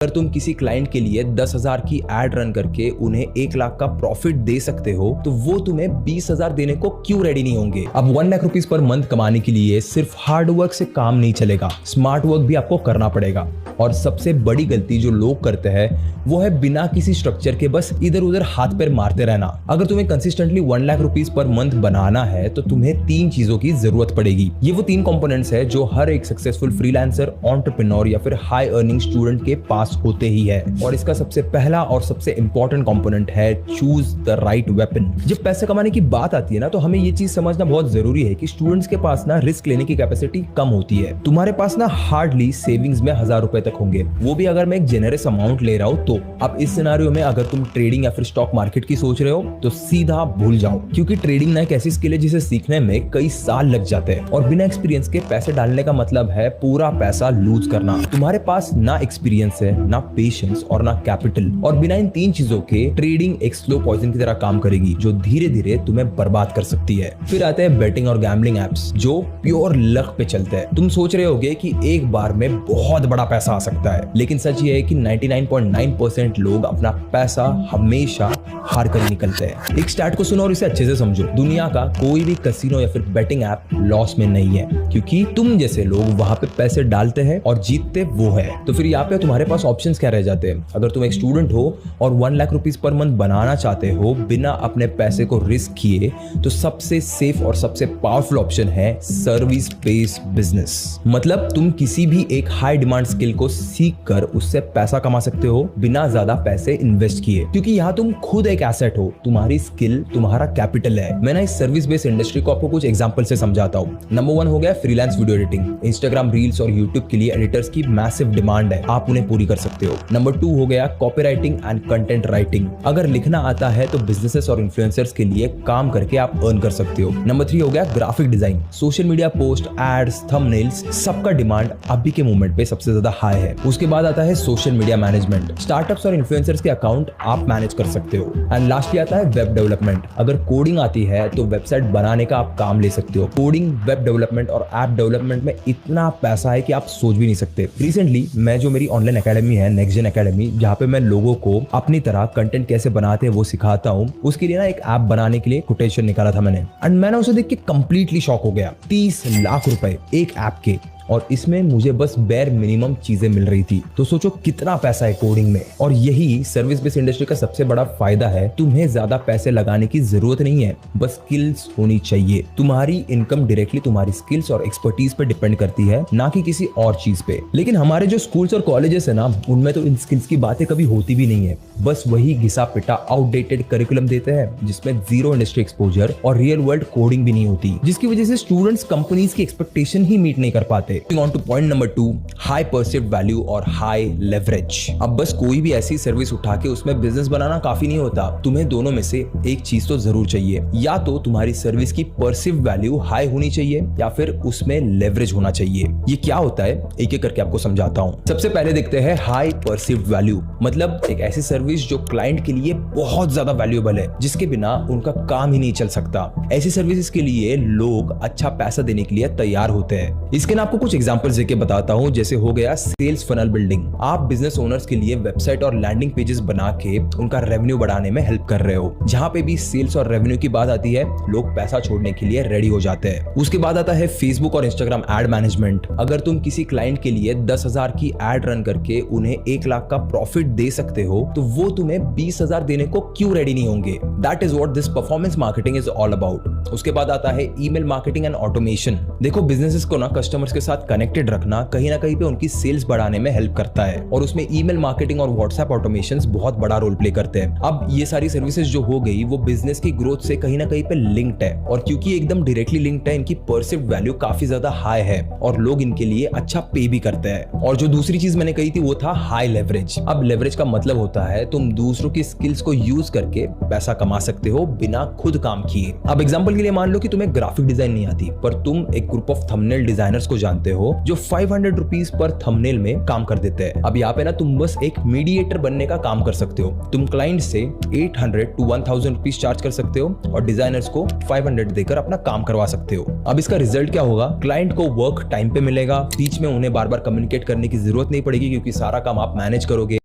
अगर तुम किसी क्लाइंट के लिए 10,000 की एड रन करके उन्हें 1 लाख का प्रॉफिट दे सकते हो तो वो तुम्हें 20,000 देने को क्यों रेडी नहीं होंगे। अब 1 लाख रुपीस पर मंथ कमाने के लिए सिर्फ हार्ड वर्क से काम नहीं चलेगा, स्मार्ट वर्क भी आपको करना पड़ेगा। और सबसे बड़ी गलती जो लोग करते हैं वो है बिना किसी स्ट्रक्चर के बस इधर उधर हाथ पैर मारते रहना। अगर तुम्हें consistently 1 lakh rupees per month बनाना है तो तुम्हें 3 चीजों की जरूरत पड़ेगी। ये वो 3 कंपोनेंट्स है जो हर एक सक्सेसफुल फ्रीलांसर, एंटरप्रेन्योर या फिर हाई अर्निंग स्टूडेंट के पास होते ही है। और इसका सबसे पहला और सबसे इंपॉर्टेंट कंपोनेंट है चूज द राइट वेपन। जब पैसे कमाने की बात आती है ना तो हमें ये चीज समझना बहुत जरूरी है कि स्टूडेंट्स के पास ना रिस्क लेने की कैपेसिटी कम होती है। तुम्हारे पास ना हार्डली सेविंग्स में 1000 रुपए तक होंगे, वो भी अगर मैं एक जेनरस अमाउंट ले रहा हूं तो। अब इस सिनेरियो में अगर तुम ट्रेडिंग या फिर स्टॉक मार्केट की सोच रहे हो तो सीधा भूल जाओ, क्योंकि ट्रेडिंग ना एक ऐसी स्किल है जिसे सीखने में कई साल लग जाते हैं और बिना एक्सपीरियंस के पैसे डालने का मतलब है पूरा पैसा लूज करना। तुम्हारे पास ना एक्सपीरियंस है, ना पेशेंस और ना कैपिटल, और बिना इन 3 चीजों के ट्रेडिंग एक स्लो पॉइजन की तरह काम करेगी जो धीरे धीरे तुम्हें बर्बाद कर सकती है। फिर आते हैं बेटिंग और गैम्बलिंग एप्स जो प्योर लक पे चलते हैं। तुम सोच रहे होगे कि एक बार में बहुत बड़ा पैसा आ सकता है, लेकिन सच ये है कि 99.9% लोग अपना पैसा हमेशा हार कर निकलते हैं। एक स्टैट को सुनो और इसे अच्छे से समझो। दुनिया का कोई भी कैसीनो या फिर बेटिंग ऐप लॉस में नहीं है, क्योंकि तुम जैसे लोग वहां पे पैसे डालते हैं और जीतते वो है। तो फिर यहाँ पे तुम्हारे पास ऑप्शंस क्या रह जाते हैं। अगर तुम एक स्टूडेंट हो और 1 लाख रुपीस पर मंथ बनाना चाहते हो बिना अपने पैसे को रिस्क किए, तो सबसे सेफ और सबसे पावरफुल ऑप्शन है सर्विस बेस्ड बिजनेस। मतलब तुम किसी भी एक हाई डिमांड स्किल को सीख कर उससे पैसा कमा सकते हो बिना ज्यादा पैसे इन्वेस्ट किए, क्योंकि यहाँ तुम खुद एक एसेट हो, तुम्हारी स्किल तुम्हारा कैपिटल है। मैं ना इस सर्विस बेस्ड इंडस्ट्री को आपको कुछ एग्जांपल से समझाता हूँ। नंबर 1 हो गया freelance video editing. Instagram reels और यूट्यूब के लिए एडिटर्स की मैसिव डिमांड है, आप उन्हें पूरी कर सकते हो। नंबर 2 हो गया कॉपीराइटिंग एंड कंटेंट राइटिंग। अगर लिखना आता है तो बिजनेसेस और इन्फ्लुएंसर्स के लिए काम करके आप अर्न कर सकते हो। नंबर 3 हो गया graphic design. Social media post, ads, thumbnails, सबका डिमांड अभी के मोमेंट पे सबसे ज्यादा हाई है। उसके बाद आता है सोशल मीडिया मैनेजमेंट। स्टार्टअप्स और इन्फ्लुएंसर्स के अकाउंट आप मैनेज कर सकते हो। एंड लास्टली आता है वेब डेवलपमेंट। अगर कोडिंग आती है तो वेबसाइट बनाने का आप काम ले सकते हो। कोडिंग, वेब डेवलपमेंट और ऐप डेवलपमेंट में इतना पैसा है कि आप सोच भी नहीं सकते। रिसेंटली मैं जो मेरी ऑनलाइन एकेडमी है नेक्स्ट जेन एकेडमी, जहाँ पे मैं लोगों को अपनी तरह कंटेंट कैसे बनाते हैं वो सिखाता हूँ, उसके लिए ना एक ऐप बनाने के लिए कोटेशन निकाला था मैंने। एंड मैंने उसे देख के कंप्लीटली शॉक हो गया। 30 लाख रुपए एक ऐप के, और इसमें मुझे बस बेयर मिनिमम चीजें मिल रही थी। तो सोचो कितना पैसा है कोडिंग में। और यही सर्विस बेस्ड इंडस्ट्री का सबसे बड़ा फायदा है, तुम्हें ज्यादा पैसे लगाने की जरूरत नहीं है, बस स्किल्स होनी चाहिए। तुम्हारी इनकम डायरेक्टली तुम्हारी स्किल्स और एक्सपर्टीज पे डिपेंड करती है, ना कि किसी और चीज पे। लेकिन हमारे जो स्कूल्स और कॉलेजेस है ना, उनमें तो इन स्किल्स की बातें कभी होती भी नहीं है। बस वही घिसा पिटा आउटडेटेड करिकुलम देते हैं जिसमें जीरो इंडस्ट्री एक्सपोजर और रियल वर्ल्ड कोडिंग भी नहीं होती, जिसकी वजह से स्टूडेंट्स कंपनीज की एक्सपेक्टेशन ही मीट नहीं कर पाते। On to point number 2, high perceived value और high leverage। अब बस कोई भी ऐसी सर्विस उठा के उसमें बिजनेस बनाना काफी नहीं होता। तुम्हें दोनों में से एक चीज तो जरूर चाहिए, या तो तुम्हारी सर्विस की परसिव्ड वैल्यू हाई होनी चाहिए या फिर उसमें लेवरेज होना चाहिए। ये क्या होता है एक एक करके आपको समझाता हूँ। सबसे पहले देखते हैं हाई परसिव्ड वैल्यू। मतलब एक ऐसी सर्विस जो क्लाइंट के लिए बहुत ज्यादा वैल्यूएबल है, जिसके बिना उनका काम ही नहीं चल सकता। ऐसी सर्विसेज के लिए लोग अच्छा पैसा देने के लिए तैयार होते हैं। इसके ना आपको कुछ एग्जांपल्स देके बताता हूं। जैसे हो गया सेल्स फनल बिल्डिंग। आप बिजनेस ओनर्स के लिए वेबसाइट और लैंडिंग पेजेस बना के उनका रेवेन्यू बढ़ाने में हेल्प कर रहे हो। जहां पे भी सेल्स और रेवेन्यू की बात आती है, लोग पैसा छोड़ने के लिए रेडी हो जाते हैं। उसके बाद आता है फेसबुक और इंस्टाग्राम एड मैनेजमेंट। अगर तुम किसी क्लाइंट के लिए 10,000 की एड रन करके उन्हें 1 लाख का प्रॉफिट दे सकते हो तो वो तुम्हें 20,000 देने को क्यों रेडी नहीं होंगे। That is what this performance marketing is all about. उसके बाद आता है ईमेल मार्केटिंग एंड ऑटोमेशन। देखो बिजनेसेस को ना कस्टमर्स के साथ कनेक्टेड रखना कहीं ना कहीं पे उनकी सेल्स बढ़ाने में हेल्प करता है, और उसमें ईमेल मार्केटिंग और व्हाट्सएप ऑटोमेशंस बहुत बड़ा रोल प्ले करते हैं। अब ये सारी सर्विसेज जो हो गई वो बिजनेस की ग्रोथ से कहीं ना कहीं पे लिंक्ड है, और क्योंकि एकदम डायरेक्टली लिंक्ड है, इनकी परसिव्ड वैल्यू काफी ज्यादा हाई है और लोग इनके लिए अच्छा पे भी करते हैं। और जो दूसरी चीज मैंने कही थी वो था हाई लेवरेज। अब लेवरेज का मतलब होता है तुम दूसरों की स्किल्स को यूज करके पैसा कमा सकते हो बिना खुद काम किए। अब एग्जांपल के लिए मान लो कि तुम्हें ग्राफिक डिजाइन नहीं आती, पर तुम एक ग्रुप ऑफ थंबनेल डिजाइनर्स को जानते जानते हो जो 500 रुपीज पर थंबनेल में काम कर देते हैं। अब यहाँ पे ना तुम बस एक मीडिएटर बनने का काम कर सकते हो। तुम क्लाइंट से 800 to 1000 रुपीज चार्ज कर सकते हो और डिजाइनर्स को 500 देकर अपना काम करवा सकते हो। अब इसका रिजल्ट क्या होगा, क्लाइंट को वर्क टाइम पे मिलेगा, बीच में उन्हें बार बार कम्युनिकेट करने की जरूरत नहीं पड़ेगी क्योंकि सारा काम आप मैनेज करोगे।